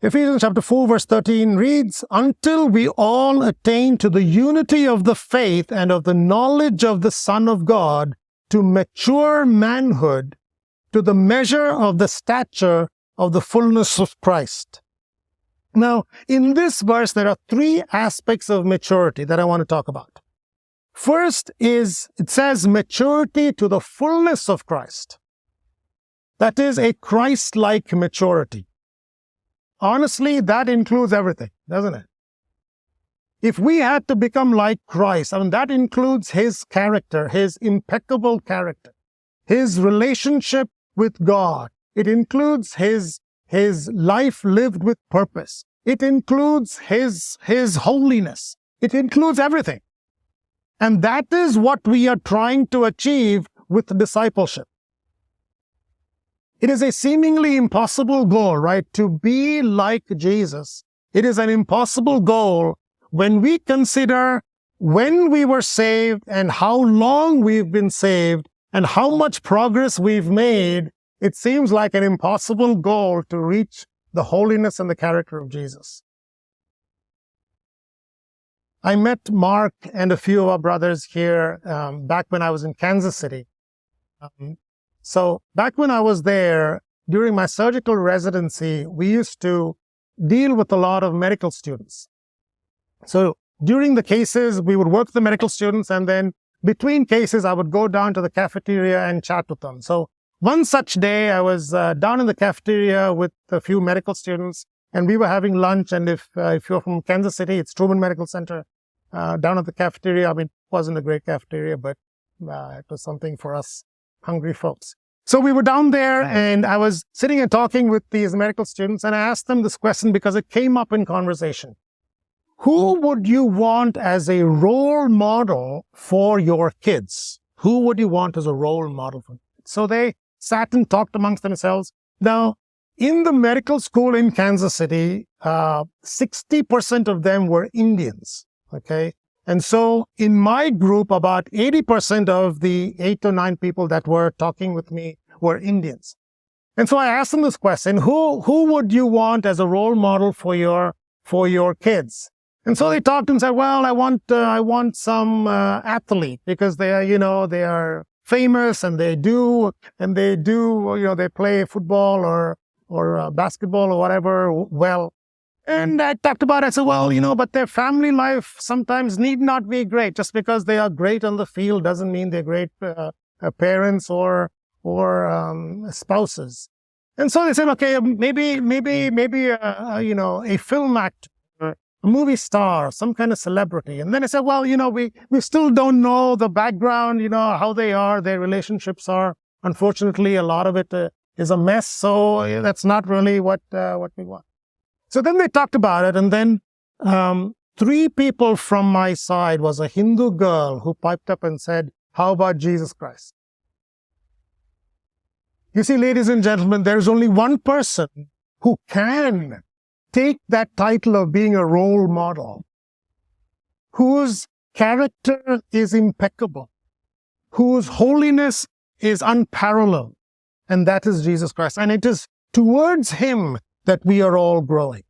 Ephesians chapter 4 verse 13 reads, "Until we all attain to the unity of the faith and of the knowledge of the Son of God, to mature manhood, to the measure of the stature of the fullness of Christ." Now, in this verse, there are three aspects of maturity that I want to talk about. First is, it says maturity to the fullness of Christ. That is a Christ-like maturity. Honestly, that includes everything, doesn't it? If we had to become like Christ, that includes his character, his impeccable character, his relationship with God. It includes his life lived with purpose. It includes his holiness. It includes everything. And that is what we are trying to achieve with discipleship. It is a seemingly impossible goal, right? To be like Jesus. It is an impossible goal when we consider when we were saved and how long we've been saved and how much progress we've made. It seems like an impossible goal to reach the holiness and the character of Jesus. I met Mark and a few of our brothers here back when I was in Kansas City. So back when I was there, during my surgical residency, we used to deal with a lot of medical students. So during the cases, we would work with the medical students, and then between cases, I would go down to the cafeteria and chat with them. So one such day, I was down in the cafeteria with a few medical students, and we were having lunch. And if you're from Kansas City, it's Truman Medical Center. Down at the cafeteria, it wasn't a great cafeteria, but it was something for us hungry folks. So we were down there, and I was sitting and talking with these medical students, and I asked them this question because it came up in conversation. Who would you want as a role model for your kids? Who would you want as a role model for them? So they sat and talked amongst themselves. Now, in the medical school in Kansas City, 60% of them were Indians, okay? And so in my group, about 80% of the 8 or 9 people that were talking with me were Indians. And so I asked them this question, who would you want as a role model for your kids? And so they talked and said, well, I want some athlete, because they are famous and they play football or basketball or whatever well. And I talked about it. I said, well, but their family life sometimes need not be great. Just because they are great on the field doesn't mean they're great parents or spouses. And so they said, okay, maybe a film actor, a movie star, some kind of celebrity. And then I said, well, we still don't know the background, how they are, their relationships are. Unfortunately, a lot of it is a mess. So that's not really what we want. So then they talked about it, and then 3 people from my side was a Hindu girl who piped up and said, how about Jesus Christ? You see, ladies and gentlemen, there is only one person who can take that title of being a role model, whose character is impeccable, whose holiness is unparalleled, and that is Jesus Christ. And it is towards him that we are all growing.